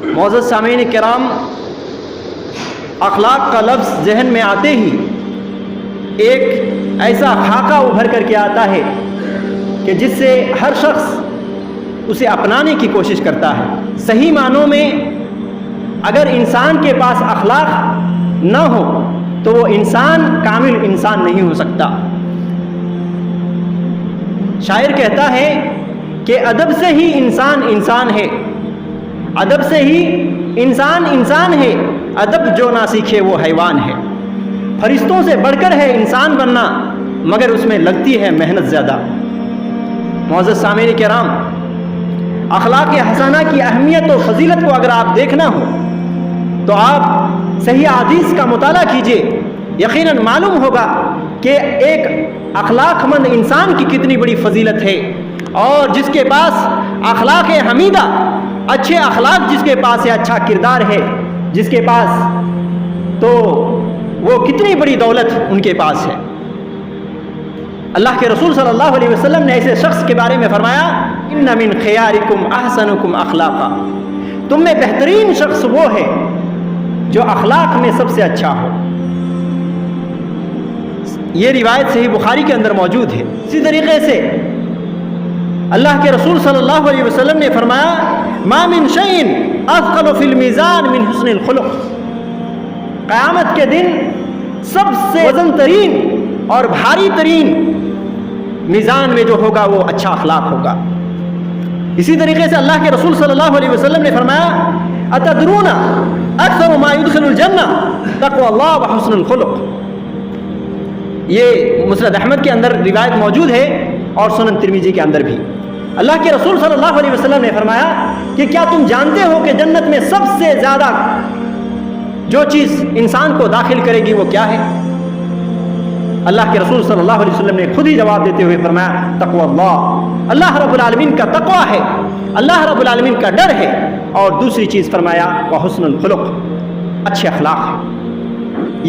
معزز سامعین کرام، اخلاق کا لفظ ذہن میں آتے ہی ایک ایسا خاکہ ابھر کر کے آتا ہے کہ جس سے ہر شخص اسے اپنانے کی کوشش کرتا ہے۔ صحیح معنوں میں اگر انسان کے پاس اخلاق نہ ہو تو وہ انسان کامل انسان نہیں ہو سکتا۔ شاعر کہتا ہے کہ ادب سے ہی انسان انسان ہے، ادب سے ہی انسان انسان ہے، ادب جو نہ سیکھے وہ حیوان ہے۔ فرشتوں سے بڑھ کر ہے انسان بننا، مگر اس میں لگتی ہے محنت زیادہ۔ معزز سامعین کرام، اخلاق حسنہ کی اہمیت و فضیلت کو اگر آپ دیکھنا ہو تو آپ صحیح حدیث کا مطالعہ کیجئے، یقیناً معلوم ہوگا کہ ایک اخلاق مند انسان کی کتنی بڑی فضیلت ہے، اور جس کے پاس اخلاق حمیدہ، اچھے اخلاق جس کے پاس ہے، اچھا کردار ہے جس کے پاس، تو وہ کتنی بڑی دولت ان کے پاس ہے۔ اللہ کے رسول صلی اللہ علیہ وسلم نے ایسے شخص کے بارے میں فرمایا، ان من خیارکم احسنکم اخلاقا، تم میں بہترین شخص وہ ہے جو اخلاق میں سب سے اچھا ہو۔ یہ روایت صحیح بخاری کے اندر موجود ہے۔ اسی طریقے سے اللہ کے رسول صلی اللہ علیہ وسلم نے فرمایا، ما من شیء اثقل فی المیزان من حسن الخلق، قیامت کے دن سب سے وزن ترین اور بھاری ترین میزان میں جو ہوگا وہ اچھا اخلاق ہوگا۔ اسی طریقے سے اللہ کے رسول صلی اللہ علیہ وسلم نے فرمایا، اتدرون اکثر ما يدخل الجنہ تقوی اللہ وحسن الخلق۔ یہ مسند احمد کے اندر روایت موجود ہے اور سنن ترمذی کے اندر بھی۔ اللہ کے رسول صلی اللہ علیہ وسلم نے فرمایا کہ کیا تم جانتے ہو کہ جنت میں سب سے زیادہ جو چیز انسان کو داخل کرے گی وہ کیا ہے؟ اللہ کے رسول صلی اللہ علیہ وسلم نے خود ہی جواب دیتے ہوئے فرمایا، تقوی اللہ، اللہ رب العالمین کا تقوی ہے، اللہ رب العالمین کا ڈر ہے، اور دوسری چیز فرمایا وحسن الخلق، اچھے اخلاق ہے۔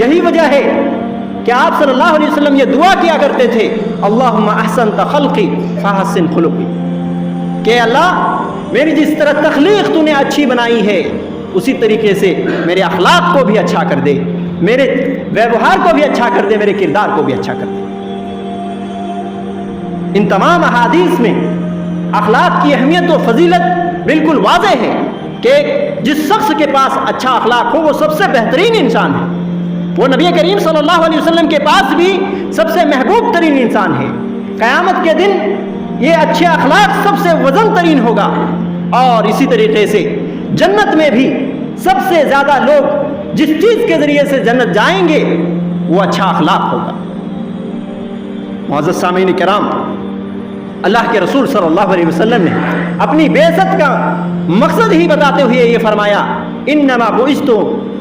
یہی وجہ ہے کہ آپ صلی اللہ علیہ وسلم یہ دعا کیا کرتے تھے، اللہم احسنت خلقی فاحسن خلقی، کہ اللہ میری جس طرح تخلیق تو نے اچھی بنائی ہے اسی طریقے سے میرے اخلاق کو بھی اچھا کر دے، میرے ویوہار کو بھی اچھا کر دے، میرے کردار کو بھی اچھا کر دے۔ ان تمام احادیث میں اخلاق کی اہمیت و فضیلت بالکل واضح ہے کہ جس شخص کے پاس اچھا اخلاق ہو وہ سب سے بہترین انسان ہے، وہ نبی کریم صلی اللہ علیہ وسلم کے پاس بھی سب سے محبوب ترین انسان ہے۔ قیامت کے دن یہ اچھے اخلاق سب سے وزن ترین ہوگا، اور اسی طریقے سے جنت میں بھی سب سے زیادہ لوگ جس چیز کے ذریعے سے جنت جائیں گے وہ اچھا اخلاق ہوگا۔ معزز سامعین کرام، اللہ کے رسول صلی اللہ علیہ وسلم نے اپنی بعثت کا مقصد ہی بتاتے ہوئے یہ فرمایا، انما بعثت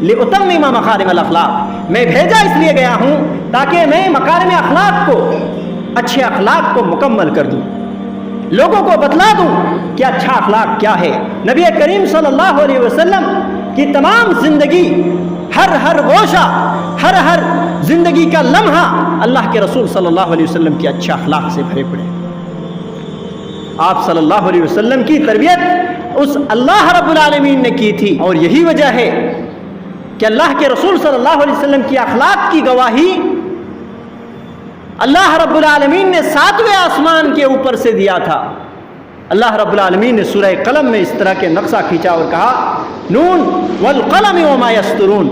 لاتمم مکارم الاخلاق، میں بھیجا اس لیے گیا ہوں تاکہ میں مکارم اخلاق کو، اچھے اخلاق کو مکمل کر دوں، لوگوں کو بتلا دوں کہ اچھا اخلاق کیا ہے۔ نبی کریم صلی اللہ علیہ وسلم کی تمام زندگی، ہر گوشہ، ہر زندگی کا لمحہ اللہ کے رسول صلی اللہ علیہ وسلم کے اچھے اخلاق سے بھرے پڑے۔ آپ صلی اللہ علیہ وسلم کی تربیت اس اللہ رب العالمین نے کی تھی، اور یہی وجہ ہے کہ اللہ کے رسول صلی اللہ علیہ وسلم کی اخلاق کی گواہی اللہ رب العالمین نے 7ویں آسمان کے اوپر سے دیا تھا۔ اللہ رب العالمین نے سورہ قلم میں اس طرح کے نقشہ کھینچا اور کہا، نون والقلم وما یسطرون۔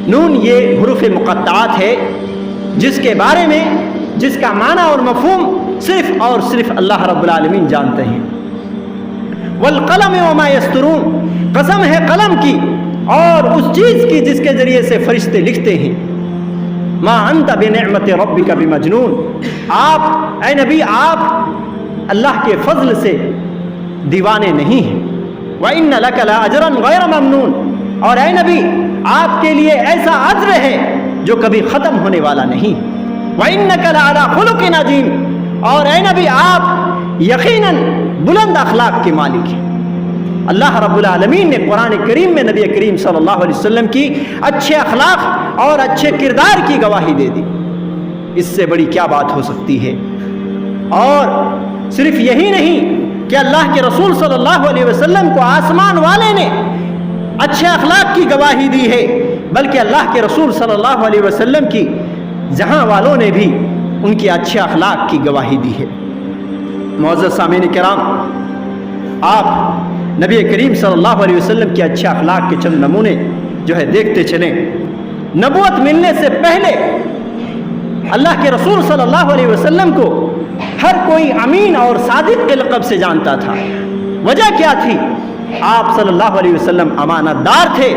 نون یہ حروف مقطعات ہے جس کے بارے میں، جس کا معنی اور مفہوم صرف اور صرف اللہ رب العالمین جانتے ہیں۔ والقلم وما یسطرون، قسم ہے قلم کی اور اس چیز کی جس کے ذریعے سے فرشتے لکھتے ہیں۔ ما انت بنعمت ربک بمجنون، آپ اے نبی آپ اللہ کے فضل سے دیوانے نہیں ہیں۔ وَإِنَّ لَكَ لَأَجْرًا غَيْرَ مَمْنُونَ، اور اے نبی آپ کے لیے ایسا اجر ہے جو کبھی ختم ہونے والا نہیں۔ وَإِنَّكَ لَعَلَىٰ خُلُقٍ عَظِيمٍ، اور اے نبی آپ یقیناً بلند اخلاق کے مالک ہیں۔ اللہ رب العالمین نے قرآن کریم میں نبی کریم صلی اللہ علیہ وسلم کی اچھے اخلاق اور اچھے کردار کی گواہی دے دی۔ اس سے بڑی کیا بات ہو سکتی ہے؟ اور صرف یہی نہیں کہ اللہ کے رسول صلی اللہ علیہ وسلم کو آسمان والے نے اچھے اخلاق کی گواہی دی ہے، بلکہ اللہ کے رسول صلی اللہ علیہ وسلم کی جہاں والوں نے بھی ان کی اچھے اخلاق کی گواہی دی ہے۔ معزز سامعین کرام، آپ نبی کریم صلی اللہ علیہ وسلم کے اچھے اخلاق کے چند نمونے جو ہے دیکھتے چلیں۔ نبوت ملنے سے پہلے اللہ کے رسول صلی اللہ علیہ وسلم کو ہر کوئی امین اور صادق کے لقب سے جانتا تھا۔ وجہ کیا تھی؟ آپ صلی اللہ علیہ وسلم امانت دار تھے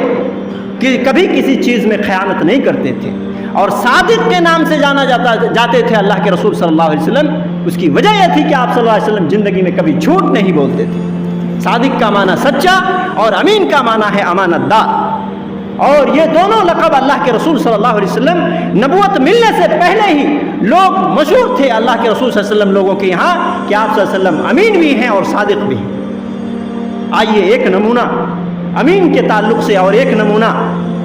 کہ کبھی کسی چیز میں خیانت نہیں کرتے تھے، اور صادق کے نام سے جانا جاتے تھے اللہ کے رسول صلی اللہ علیہ وسلم۔ اس کی وجہ یہ تھی کہ آپ صلی اللہ علیہ وسلم زندگی میں کبھی جھوٹ نہیں بولتے تھے۔ صادق کا معنی سچا اور امین کا معنی ہے امانت دار، اور یہ دونوں لقب اللہ کے رسول صلی اللہ علیہ وسلم نبوت ملنے سے پہلے ہی لوگ مشہور تھے اللہ کے رسول صلی اللہ علیہ وسلم لوگوں کے یہاں کہ آپ صلی اللہ علیہ وسلم امین بھی ہیں اور صادق بھی ہیں۔ آئیے ایک نمونہ امین کے تعلق سے اور ایک نمونہ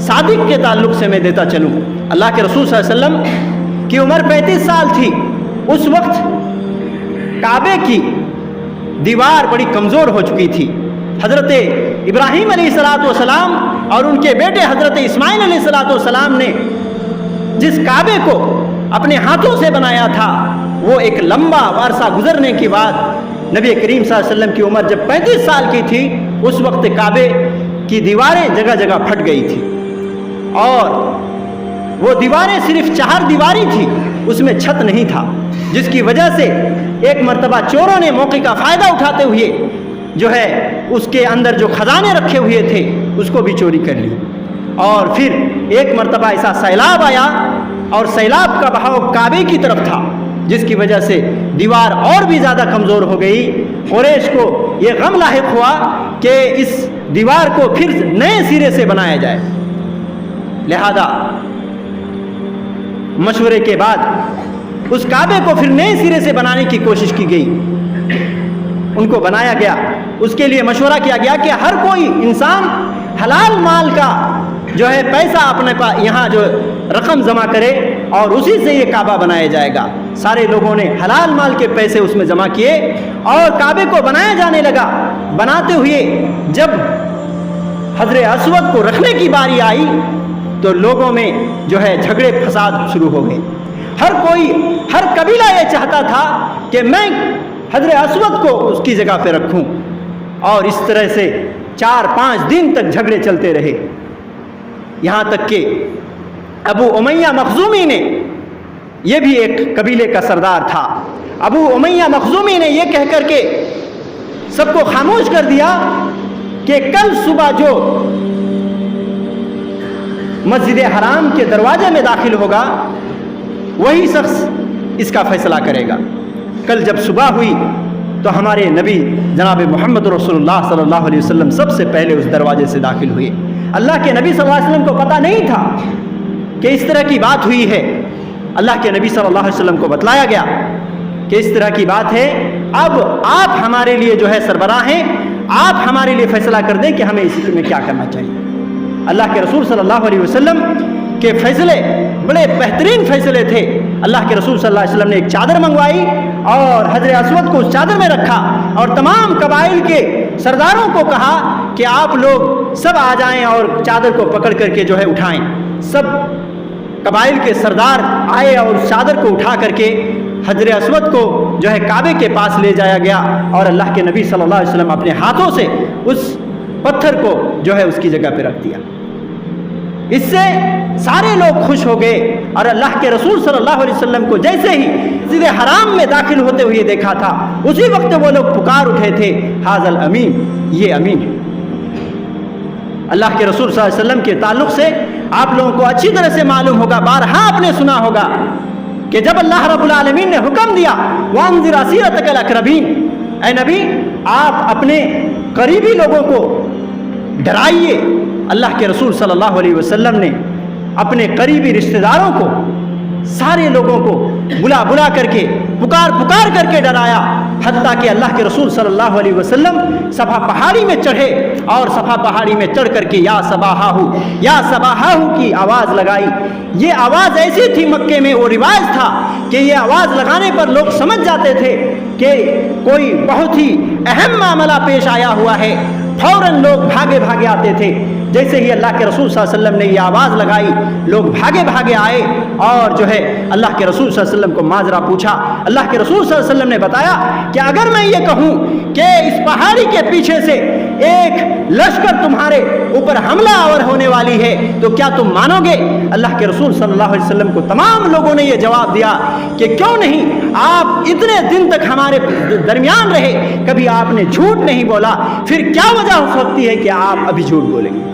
صادق کے تعلق سے میں دیتا چلوں۔ اللہ کے رسول صلی اللہ علیہ وسلم کی عمر 35 سال تھی۔ اس وقت کعبے کی دیوار بڑی کمزور ہو چکی تھی۔ حضرت ابراہیم علیہ السلام اور ان کے بیٹے حضرت اسماعیل علیہ السلام نے جس کعبے کو اپنے ہاتھوں سے بنایا تھا، وہ ایک لمبا عرصہ گزرنے کے بعد نبی کریم صلی اللہ علیہ وسلم کی عمر جب 35 سال کی تھی، اس وقت کعبے کی دیواریں جگہ جگہ پھٹ گئی تھی، اور وہ دیواریں صرف 4 دیواری تھی، اس میں چھت نہیں تھا، جس کی وجہ سے ایک مرتبہ چوروں نے موقع کا فائدہ اٹھاتے ہوئے جو ہے اس کے اندر جو خزانے رکھے ہوئے تھے اس کو بھی چوری کر لی۔ اور پھر ایک مرتبہ ایسا سیلاب آیا اور سیلاب کا بہاؤ کعبے کی طرف تھا، جس کی وجہ سے دیوار اور بھی زیادہ کمزور ہو گئی۔ قریش کو یہ غم لاحق ہوا کہ اس دیوار کو پھر نئے سرے سے بنایا جائے، لہذا مشورے کے بعد اس کعبے کو پھر نئے سرے سے بنانے کی کوشش کی گئی، ان کو بنایا گیا۔ اس کے لیے مشورہ کیا گیا کہ ہر کوئی انسان حلال مال کا جو ہے پیسہ اپنے پاس یہاں جو رقم جمع کرے اور اسی سے یہ کعبہ بنایا جائے گا۔ سارے لوگوں نے حلال مال کے پیسے اس میں جمع کیے اور کعبے کو بنایا جانے لگا۔ بناتے ہوئے جب حجر اسود کو رکھنے کی باری آئی تو لوگوں میں جو ہے جھگڑے فساد شروع ہو گئے۔ ہر قبیلہ یہ چاہتا تھا کہ میں حجر اسود کو اس کی جگہ پہ رکھوں، اور اس طرح سے 4-5 دن تک جھگڑے چلتے رہے، یہاں تک کہ ابو امیہ مخزومی نے، یہ بھی ایک قبیلے کا سردار تھا، ابو امیہ مخزومی نے یہ کہہ کر کے سب کو خاموش کر دیا کہ کل صبح جو مسجد حرام کے دروازے میں داخل ہوگا وہی شخص اس کا فیصلہ کرے گا۔ کل جب صبح ہوئی تو ہمارے نبی جناب محمد رسول اللہ صلی اللہ علیہ وسلم سب سے پہلے اس دروازے سے داخل ہوئے۔ اللہ کے نبی صلی اللہ علیہ وسلم کو پتہ نہیں تھا کہ اس طرح کی بات ہوئی ہے۔ اللہ کے نبی صلی اللہ علیہ وسلم کو بتلایا گیا کہ اس طرح کی بات ہے، اب آپ ہمارے لیے جو ہے سربراہ ہیں، آپ ہمارے لیے فیصلہ کر دیں کہ ہمیں اسی میں کیا کرنا چاہیے۔ اللہ کے رسول صلی اللہ علیہ وسلم کے فیصلے بڑے بہترین فیصلے تھے۔ اللہ کے رسول صلی اللہ علیہ وسلم نے ایک چادر منگوائی اور حجر اسود کو اس چادر میں رکھا، اور تمام قبائل کے سرداروں کو کہا کہ آپ لوگ سب آ جائیں اور چادر کو پکڑ کر کے جو ہے اٹھائیں۔ سب قبائل کے سردار آئے اور اس چادر کو اٹھا کر کے حجر اسود کو جو ہے کعبے کے پاس لے جایا گیا، اور اللہ کے نبی صلی اللہ علیہ وسلم اپنے ہاتھوں سے اس پتھر کو جو ہے اس کی جگہ پہ رکھ دیا۔ اس سے سارے لوگ خوش ہو گئے، اور اللہ کے رسول صلی اللہ علیہ وسلم کو جیسے ہی مسجد حرام میں داخل ہوتے ہوئے دیکھا تھا، اسی وقت وہ لوگ پکار اٹھے تھے، حاذل امین، یہ امین ہے۔ اللہ کے رسول صلی اللہ علیہ وسلم کے تعلق سے آپ لوگوں کو اچھی طرح سے معلوم ہوگا، بارہا آپ نے سنا ہوگا کہ جب اللہ رب العالمین نے حکم دیا وانذر عشیرتک الاقربین، اے نبی آپ اپنے قریبی لوگوں کو ڈرائیے۔ اللہ کے رسول صلی اللہ علیہ وسلم نے اپنے قریبی رشتہ داروں کو، سارے لوگوں کو بلا بلا کر کے، پکار پکار کر کے ڈرایا، حتیٰ کہ اللہ کے رسول صلی اللہ علیہ وسلم صفا پہاڑی میں چڑھے اور صفا پہاڑی میں چڑھ کر کے یا صباحہ کی آواز لگائی۔ یہ آواز ایسی تھی، مکے میں وہ رواج تھا کہ یہ آواز لگانے پر لوگ سمجھ جاتے تھے کہ کوئی بہت ہی اہم معاملہ پیش آیا ہوا ہے، فوراً لوگ بھاگے بھاگے آتے تھے۔ جیسے ہی اللہ کے رسول صلی اللہ علیہ وسلم نے یہ آواز لگائی، لوگ بھاگے بھاگے آئے اور جو ہے اللہ کے رسول صلی اللہ علیہ وسلم کو ماجرا پوچھا۔ اللہ کے رسول صلی اللہ علیہ وسلم نے بتایا کہ اگر میں یہ کہوں کہ اس پہاڑی کے پیچھے سے ایک لشکر تمہارے اوپر حملہ آور ہونے والی ہے تو کیا تم مانو گے؟ اللہ کے رسول صلی اللہ علیہ وسلم کو تمام لوگوں نے یہ جواب دیا کہ کیوں نہیں، آپ اتنے دن تک ہمارے درمیان رہے، کبھی آپ نے جھوٹ نہیں بولا، پھر کیا وجہ ہو سکتی ہے کہ آپ ابھی جھوٹ بولیں گے؟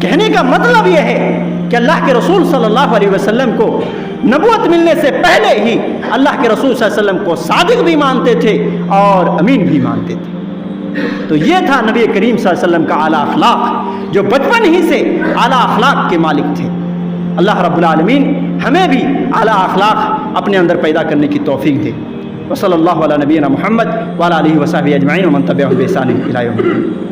کہنے کا مطلب یہ ہے کہ اللہ کے رسول صلی اللہ علیہ وسلم کو نبوت ملنے سے پہلے ہی اللہ کے رسول صلی اللہ علیہ وسلم کو صادق بھی مانتے تھے اور امین بھی مانتے تھے۔ تو یہ تھا نبی کریم صلی اللہ علیہ وسلم کا اعلیٰ اخلاق، جو بچپن ہی سے اعلیٰ اخلاق کے مالک تھے۔ اللہ رب العالمین ہمیں بھی اعلیٰ اخلاق اپنے اندر پیدا کرنے کی توفیق دے۔ وصلی اللہ علی نبینا محمد وعلی آلہ وصحبہ اجمعین ومن تبعهم بإحسان إلی یوم الدین۔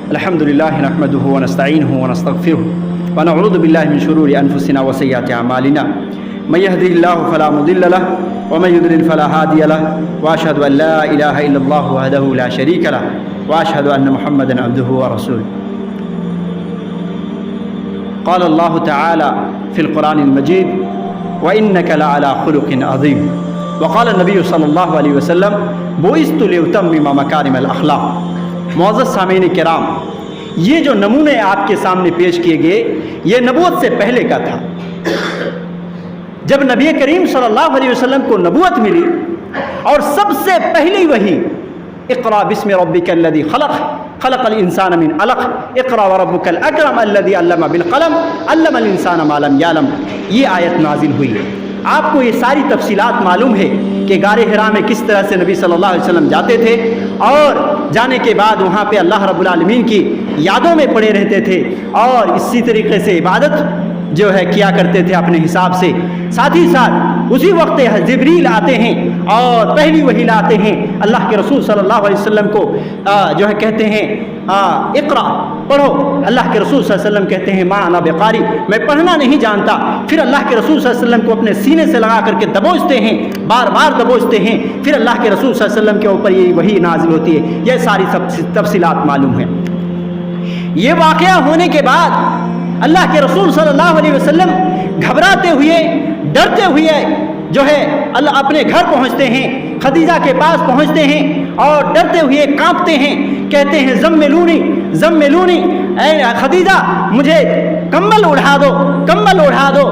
الحمد لله نحمده ونستعينه ونستغفره ونعوذ بالله من شرور أنفسنا وسيئات أعمالنا من يهده الله فلا مضل له ومن يضلل فلا هادي له وأشهد أن لا إله إلا الله وحده لا شريك له وأشهد أن محمدا عبده ورسوله۔ قال الله تعالى في القرآن المجيد وإنك لعلى خلق عظيم۔ وقال النبي صلى الله عليه وسلم بعثت لأتمم مكارم الأخلاق۔ معزز سامعین کرام، یہ جو نمونے آپ کے سامنے پیش کیے گئے یہ نبوت سے پہلے کا تھا۔ جب نبی کریم صلی اللہ علیہ وسلم کو نبوت ملی اور سب سے پہلی وحی اقرأ بسم ربک الذی خلق خلق الانسان من علق اقرأ وربک الاکرم الذی علم بالقلم علم الانسان ما لم یعلم، یہ آیت نازل ہوئی۔ آپ کو یہ ساری تفصیلات معلوم ہے کہ غار حرا میں کس طرح سے نبی صلی اللہ علیہ وسلم جاتے تھے اور جانے کے بعد وہاں پہ اللہ رب العالمین کی یادوں میں پڑے رہتے تھے اور اسی طریقے سے عبادت جو ہے کیا کرتے تھے اپنے حساب سے۔ ساتھ ہی ساتھ اسی وقت جبریل آتے ہیں اور پہلی وحی لاتے ہیں، اللہ کے رسول صلی اللہ علیہ وسلم کو جو ہے کہتے ہیں اقرا پڑھو۔ اللہ کے رسول صلی اللہ علیہ وسلم کہتے ہیں ما انا بقاری، میں پڑھنا نہیں جانتا۔ پھر اللہ کے رسول صلی اللہ علیہ وسلم کو اپنے سینے سے لگا کر کے دبوچتے ہیں، بار بار دبوچتے ہیں، پھر اللہ کے رسول صلی اللہ علیہ وسلم کے اوپر یہ وحی نازل ہوتی ہے۔ یہ ساری تفصیلات معلوم ہیں۔ یہ واقعہ ہونے کے بعد اللہ کے رسول صلی اللہ علیہ وسلم گھبراتے ہوئے ڈرتے ہوئے جو ہے اللہ اپنے گھر پہنچتے ہیں، خدیجہ کے پاس پہنچتے ہیں اور ڈرتے ہوئے کانپتے ہیں، کہتے ہیں زملونی زملونی، اے خدیجہ مجھے کمبل اڑا دو، کمبل اڑا دو۔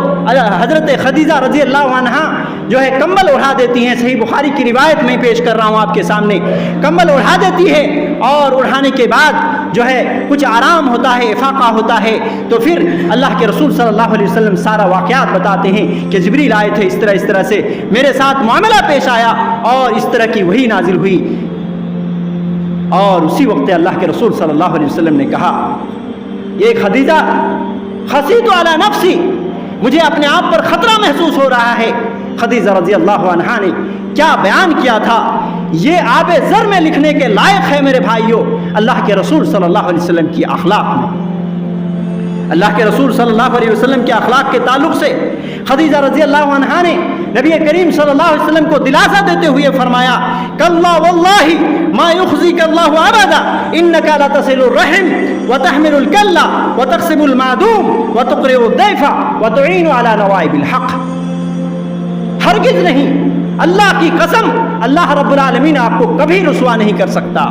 حضرت خدیجہ رضی اللہ عنہا جو ہے کمبل اڑا دیتی ہیں، صحیح بخاری کی روایت میں پیش کر رہا ہوں آپ کے سامنے، کمبل اڑا دیتی ہے اور اڑانے کے بعد جو ہے کچھ آرام ہوتا ہے، افاقہ ہوتا ہے، تو پھر اللہ کے رسول صلی اللہ علیہ وسلم سارا واقعات بتاتے ہیں کہ جبریل آئے تھے، اس طرح سے میرے ساتھ معاملہ پیش آیا اور اس طرح کی وحی نازل ہوئی۔ اور اسی وقت اللہ کے رسول صلی اللہ علیہ وسلم نے کہا یہ خدیجہ خشیت علی نفسی، مجھے اپنے آپ پر خطرہ محسوس ہو رہا ہے۔ خدیجہ رضی اللہ عنہا نے کیا بیان کیا تھا، یہ آب زر میں لکھنے کے لائق ہے میرے بھائیوں، اللہ کے رسول صلی اللہ علیہ وسلم کی اخلاق میں۔ اللہ کے رسول صلی اللہ علیہ وسلم کے اخلاق کے تعلق سے خدیجہ رضی اللہ عنہا نے نبی کریم صلی اللہ علیہ وسلم کو دلاسا دیتے ہوئے فرمایا کلا واللہ ما یخزیک اللہ ابدا انک لتصل الرحم وتحمل الکل وتقسم المعدوم وتقرئ الضیف وتعین علی نوائب الحق۔ ہرگز نہیں، اللہ کی قسم، اللہ رب العالمین آپ کو کبھی رسوا نہیں کر سکتا۔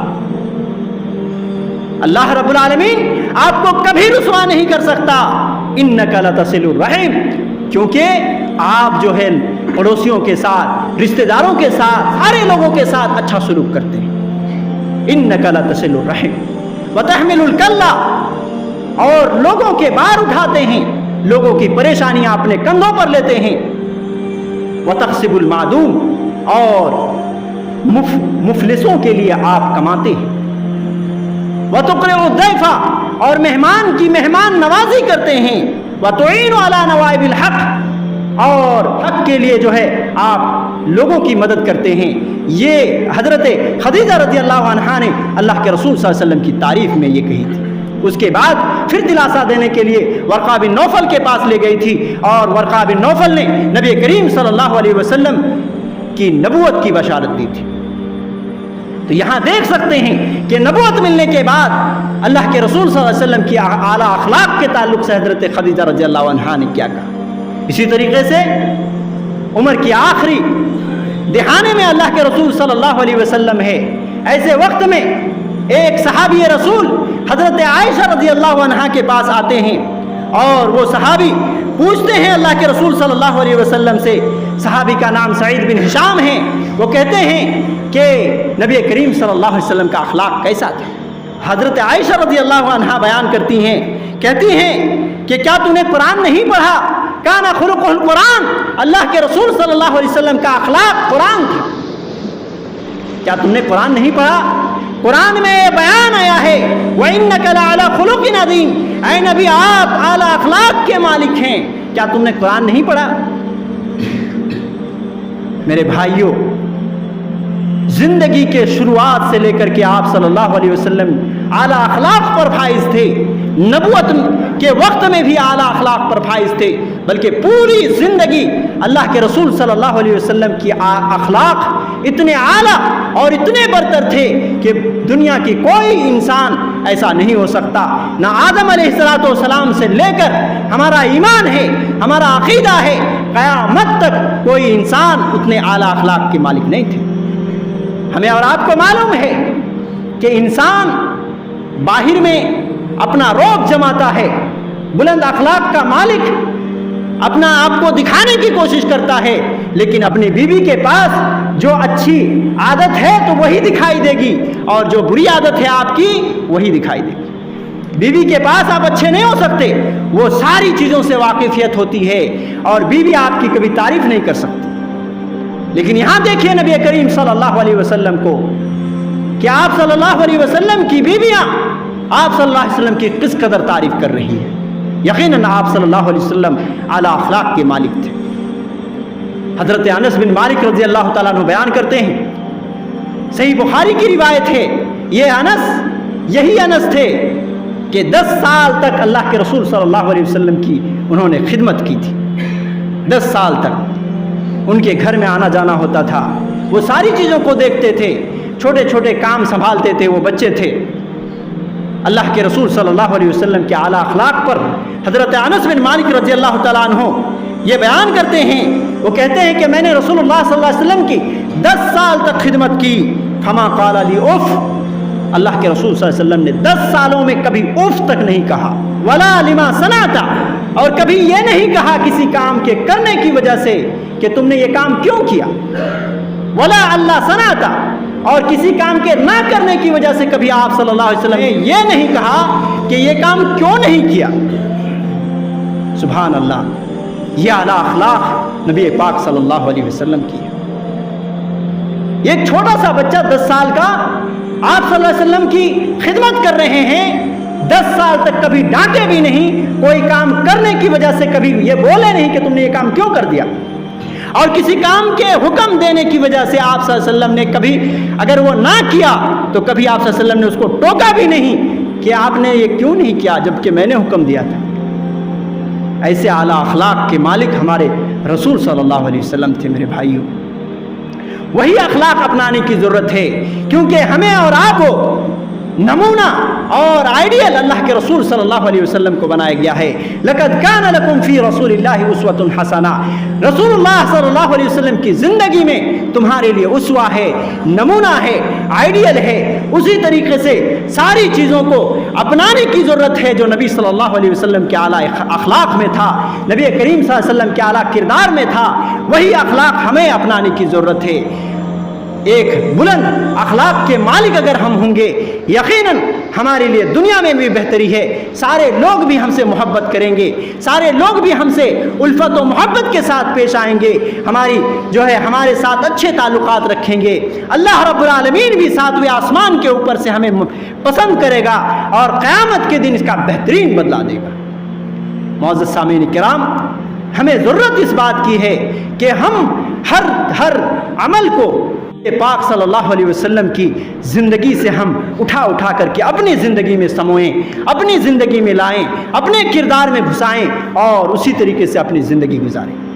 اللہ رب العالمین آپ کو کبھی رسوا نہیں کر سکتا۔ انک لتصل الرحم، کیونکہ آپ جو ہے پڑوسیوں کے ساتھ، رشتہ داروں کے ساتھ، سارے لوگوں کے ساتھ اچھا سلوک کرتے ہیں۔ انک لتصل الرحم وتحمل الکل، اور لوگوں کے بار اٹھاتے ہیں، لوگوں کی پریشانیاں اپنے کندھوں پر لیتے ہیں۔ وتقسم المعدوم، اور مفلسوں کے لیے آپ کماتے ہیں۔ وتقرئ الضیف، اور مہمان کی مہمان نوازی کرتے ہیں۔ وتعین علی نوائب الحق، اور حق کے لیے جو ہے آپ لوگوں کی مدد کرتے ہیں۔ یہ حضرت خدیجہ رضی اللہ عنہا نے اللہ کے رسول صلی اللہ علیہ وسلم کی تعریف میں یہ کہی تھی۔ اس کے بعد پھر دلاسا دینے کے لیے ورقہ بن نوفل کے پاس لے گئی تھی، اور ورقہ بن نوفل نے نبی کریم صلی اللہ علیہ وسلم کی نبوت کی بشارت دی تھی۔ تو یہاں دیکھ سکتے ہیں کہ نبوت ملنے کے بعد اللہ کے رسول صلی اللہ علیہ وسلم کی اعلیٰ اخلاق کے تعلق سے حضرت خدیجہ رضی اللہ عنہا نے کیا کہا۔ اسی طریقے سے عمر کی آخری دہانے میں اللہ کے رسول صلی اللہ علیہ وسلم ہے، ایسے وقت میں ایک صحابی رسول حضرت عائشہ رضی اللہ عنہا کے پاس آتے ہیں، اور وہ صحابی پوچھتے ہیں اللہ کے رسول صلی اللہ علیہ وسلم سے، صحابی کا نام سعید بن ہشام ہے، وہ کہتے ہیں کہ نبی کریم صلی اللہ علیہ وسلم کا اخلاق کیسا تھا؟ حضرت عائشہ رضی اللہ عنہا بیان کرتی ہیں، کہتی ہیں کہ کیا تم نے قرآن نہیں پڑھا؟ کان خلقہ القرآن، اللہ کے رسول صلی اللہ علیہ وسلم کا اخلاق قرآن تھا۔ کیا تم نے قرآن نہیں پڑھا؟ قرآن میں یہ بیان آیا ہے وَإِنَّكَ لَعَلَىٰ خُلُقٍ عَظِيمٍ، اے نبی آپ اعلیٰ اخلاق کے مالک ہیں، کیا تم نے قرآن نہیں پڑھا؟ میرے بھائیوں، زندگی کے شروعات سے لے کر کے آپ صلی اللہ علیہ وسلم اعلیٰ اخلاق پر فائز تھے، نبوت کے وقت میں بھی اعلیٰ اخلاق پر فائز تھے، بلکہ پوری زندگی اللہ کے رسول صلی اللہ علیہ وسلم کی اخلاق اتنے اعلیٰ اور اتنے برتر تھے کہ دنیا کی کوئی انسان ایسا نہیں ہو سکتا۔ نہ آدم علیہ السلام سے لے کر ہمارا ایمان ہے، ہمارا عقیدہ ہے، قیامت تک کوئی انسان اتنے اعلیٰ اخلاق کے مالک نہیں تھے۔ ہمیں اور آپ کو معلوم ہے کہ انسان باہر میں اپنا روب جماتا ہے، بلند اخلاق کا مالک اپنا آپ کو دکھانے کی کوشش کرتا ہے، لیکن اپنی بیوی کے پاس جو اچھی عادت ہے تو وہی دکھائی دے گی، اور جو بری عادت ہے آپ کی وہی دکھائی دے گی۔ بیوی کے پاس آپ اچھے نہیں ہو سکتے، وہ ساری چیزوں سے واقفیت ہوتی ہے، اور بیوی آپ کی کبھی تعریف نہیں کر سکتی۔ لیکن یہاں دیکھیے نبی کریم صلی اللہ علیہ وسلم کو کہ آپ صلی اللہ علیہ وسلم کی بیویاں آپ صلی اللہ علیہ وسلم کی کس قدر تعریف کر رہی ہیں۔ یقیناً آپ صلی اللہ علیہ وسلم اعلیٰ اخلاق کے مالک تھے۔ حضرت انس بن مالک رضی اللہ تعالیٰ عنہ بیان کرتے ہیں، صحیح بخاری کی روایت ہے، یہی انس تھے کہ 10 سال تک اللہ کے رسول صلی اللہ علیہ وسلم کی انہوں نے خدمت کی تھی۔ 10 سال تک ان کے گھر میں آنا جانا ہوتا تھا، وہ ساری چیزوں کو دیکھتے تھے، چھوٹے چھوٹے کام سنبھالتے تھے، وہ بچے تھے۔ اللہ کے رسول صلی اللہ علیہ وسلم کے اعلیٰ اخلاق پر حضرت انس بن مالک رضی اللہ تعالیٰ عنہ یہ بیان کرتے ہیں، وہ کہتے ہیں کہ میں نے رسول اللہ صلی اللہ علیہ وسلم کی 10 سال تک خدمت کی، فما قال لی اف، اللہ کے رسول صلی اللہ علیہ وسلم نے 10 سالوں میں کبھی اف تک نہیں کہا، ولا لما صنعت، اور کبھی یہ نہیں کہا کسی کام کے کرنے کی وجہ سے کہ تم نے یہ کام کیوں کیا، ولا اللہ صنعت، اور کسی کام کے نہ کرنے کی وجہ سے کبھی آپ صلی اللہ علیہ وسلم نے یہ نہیں کہا کہ یہ کام کیوں نہیں کیا۔ سبحان اللہ، یہ اعلیٰ اخلاق نبی پاک صلی اللہ علیہ وسلم کی ہے۔ ایک چھوٹا سا بچہ 10 سال کا آپ صلی اللہ علیہ وسلم کی خدمت کر رہے ہیں، 10 سال تک کبھی ڈانٹے بھی نہیں، کوئی کام کرنے کی وجہ سے کبھی یہ بولے نہیں کہ تم نے یہ کام کیوں کر دیا، اور کسی کام کے حکم دینے کی وجہ سے آپ صلی اللہ علیہ وسلم نے کبھی اگر وہ نہ کیا تو کبھی آپ صلی اللہ علیہ وسلم نے اس کو ٹوکا بھی نہیں کہ آپ نے یہ کیوں نہیں کیا جبکہ میں نے حکم دیا تھا۔ ایسے اعلیٰ اخلاق کے مالک ہمارے رسول صلی اللہ علیہ وسلم تھے۔ میرے بھائیوں، وہی اخلاق اپنانے کی ضرورت ہے، کیونکہ ہمیں اور آپ کو نمونہ اور آئیڈیل اللہ کے رسول صلی اللہ علیہ وسلم کو بنایا گیا ہے۔ لَقَدْ كَانَ لَكُمْ فِي رَسُولِ اللَّهِ أُسْوَةٌ حَسَنَةٌ، رسول اللہ صلی اللہ علیہ وسلم کی زندگی میں تمہارے لیے اسوہ ہے، نمونہ ہے، آئیڈیل ہے۔ اسی طریقے سے ساری چیزوں کو اپنانے کی ضرورت ہے جو نبی صلی اللہ علیہ وسلم کے اعلیٰ اخلاق میں تھا، نبی کریم صلی اللہ علیہ وسلم کے اعلیٰ کردار میں تھا، وہی اخلاق ہمیں اپنانے کی ضرورت ہے۔ ایک بلند اخلاق کے مالک اگر ہم ہوں گے، یقیناً ہمارے لیے دنیا میں بھی بہتری ہے، سارے لوگ بھی ہم سے محبت کریں گے، سارے لوگ بھی ہم سے الفت و محبت کے ساتھ پیش آئیں گے، ہمارے ساتھ اچھے تعلقات رکھیں گے، اللہ رب العالمین بھی 7ویں آسمان کے اوپر سے ہمیں پسند کرے گا، اور قیامت کے دن اس کا بہترین بدلہ دے گا۔ معزز سامعین کرام، ہمیں ضرورت اس بات کی ہے کہ ہم ہر عمل کو پاک صلی اللہ علیہ وسلم کی زندگی سے ہم اٹھا اٹھا کر کے اپنی زندگی میں سموئیں، اپنی زندگی میں لائیں، اپنے کردار میں گھسائیں اور اسی طریقے سے اپنی زندگی گزاریں۔